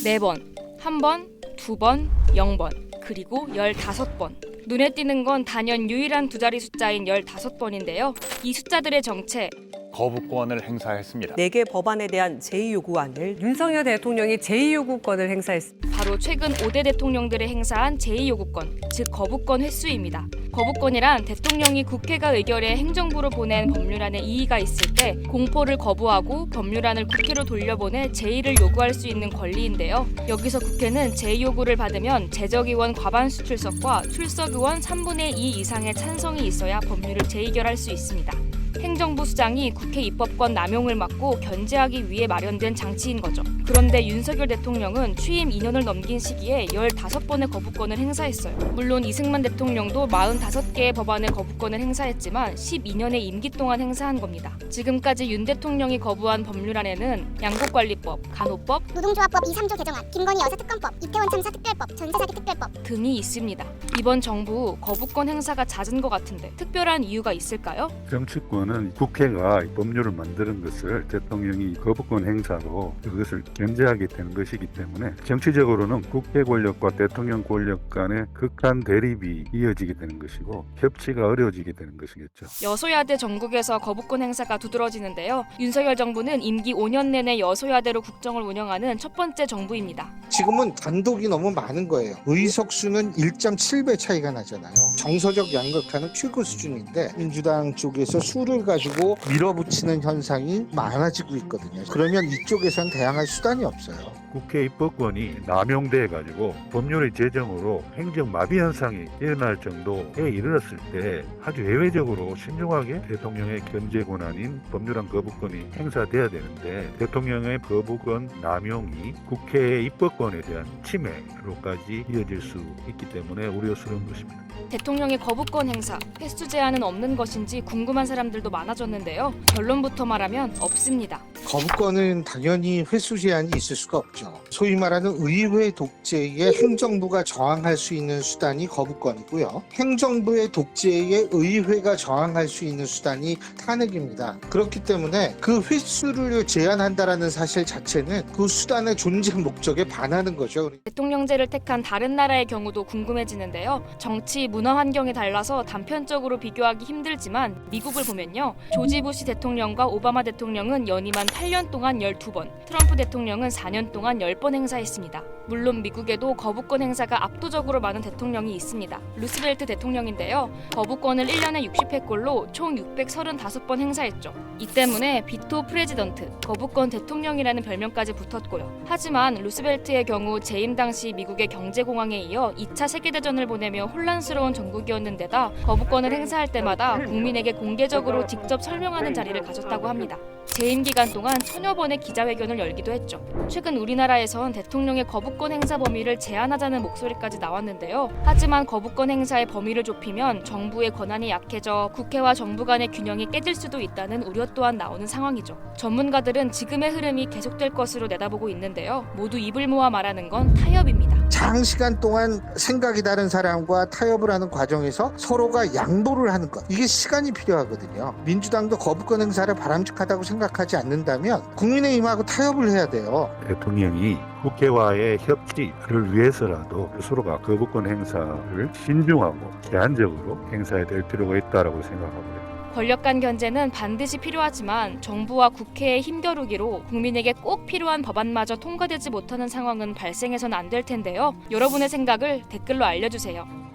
4번, 1번, 2번, 0번, 그리고 15번. 눈에 띄는 건 단연 유일한 두 자리 숫자인 15번인데요. 이 숫자들의 정체, 거부권을 행사했습니다. 4개 법안에 대한 제2요구안을 윤석열 대통령이 제2요구권을 행사했습니다. 바로 최근 5대 대통령들이 행사한 제2요구권, 즉 거부권 횟수입니다. 거부권이란 대통령이 국회가 의결해 행정부로 보낸 법률안에 이의가 있을 때 공포를 거부하고 법률안을 국회로 돌려보내 제2를 요구할 수 있는 권리인데요. 여기서 국회는 제2요구를 받으면 재적의원 과반수 출석과 출석의원 3분의 2 이상의 찬성이 있어야 법률을 재의결할 수 있습니다. 행정부 수장이 국회 입법권 남용을 막고 견제하기 위해 마련된 장치인 거죠. 그런데 윤석열 대통령은 취임 2년을 넘긴 시기에 15번의 거부권을 행사했어요. 물론 이승만 대통령도 45개의 법안의 거부권을 행사했지만 12년의 임기 동안 행사한 겁니다. 지금까지 윤 대통령이 거부한 법률안에는 양곡관리법, 간호법, 노동조합법 2, 3조 개정안, 김건희 여사특검법, 이태원 참사 특별법, 전세사기 특별법 등이 있습니다. 이번 정부 거부권 행사가 잦은 것 같은데 특별한 이유가 있을까요? 정치권은 국회가 법률을 만드는 것을 대통령이 거부권 행사로 그것을 견제하게 되는 것이기 때문에 정치적으로는 국회 권력과 대통령 권력 간의 극한 대립이 이어지게 되는 것이고 협치가 어려워지게 되는 것이겠죠. 여소야대 전국에서 거부권 행사가 두드러지는데요. 윤석열 정부는 임기 5년 내내 여소야대로 국정을 운영하는 첫 번째 정부입니다. 지금은 단독이 너무 많은 거예요. 의석수는 1.7배 차이가 나잖아요. 정서적 양극화는 최고 수준인데 민주당 쪽에서 수를 가지고 밀어붙이는 현상이 많아지고 있거든요. 그러면 이쪽에선 대항할 수단이 없어요. 국회 입법권이 남용돼 가지고 법률의 제정으로 행정 마비 현상이 일어날 정도에 이르렀을 때 아주 예외적으로 신중하게 대통령의 견제 권한인 법률안 거부권이 행사돼야 되는데 대통령의 거부권 남용이 국회의 입법권에 대한 침해로까지 이어질 수 있기 때문에 우려스러운 것입니다. 대통령의 거부권 행사, 횟수 제한은 없는 것인지 궁금한 사람들도 많아졌는데요. 결론부터 말하면 없습니다. 거부권은 당연히 횟수 제한이 있을 수가 없죠. 소위 말하는 의회 독재에 행정부가 저항할 수 있는 수단이 거부권이고요. 행정부의 독재에 의회가 저항할 수 있는 수단이 탄핵입니다. 그렇기 때문에 그 횟수를 제한한다라는 사실 자체는 그 수단의 존재 목적에 반하는 거죠. 대통령제를 택한 다른 나라의 경우도 궁금해지는데요. 정치, 문화 환경이 달라서 단편적으로 비교하기 힘들지만 미국을 보면요. 조지 부시 대통령과 오바마 대통령은 연임한 8년 동안 12번, 트럼프 대통령은 4년 동안 10번 행사했습니다. 물론 미국에도 거부권 행사가 압도적으로 많은 대통령이 있습니다. 루스벨트 대통령인데요. 거부권을 1년에 60회꼴로 총 635번 행사했죠. 이 때문에 비토 프레지던트, 거부권 대통령이라는 별명까지 붙었고요. 하지만 루스벨트의 경우 재임 당시 미국의 경제공황에 이어 2차 세계대전을 보내며 혼란스러운 전국이었는데다 거부권을 행사할 때마다 국민에게 공개적으로 직접 설명하는 자리를 가졌다고 합니다. 재임 기간 동안 1000여 번의 기자회견을 열기도 했죠. 최근 우리나라에선 대통령의 거부권 행사 범위를 제한하자는 목소리까지 나왔는데요. 하지만 거부권 행사의 범위를 좁히면 정부의 권한이 약해져 국회와 정부 간의 균형이 깨질 수도 있다는 우려 또한 나오는 상황이죠. 전문가들은 지금의 흐름이 계속될 것으로 내다보고 있는데요. 모두 입을 모아 말하는 건 타협입니다. 장시간 동안 생각이 다른 사람과 타협을 하는 과정에서 서로가 양보를 하는 것, 이게 시간이 필요하거든요. 민주당도 거부권 행사를 바람직하다고 생각하지 않는다면 국민의힘하고 타협을 해야 돼요. 대통령이 국회와의 협치를 위해서라도 서로가 거부권 행사를 신중하고 제한적으로 행사해야 될 필요가 있다고 생각합니다. 권력 간 견제는 반드시 필요하지만 정부와 국회의 힘겨루기로 국민에게 꼭 필요한 법안마저 통과되지 못하는 상황은 발생해서는 안 될 텐데요. 여러분의 생각을 댓글로 알려주세요.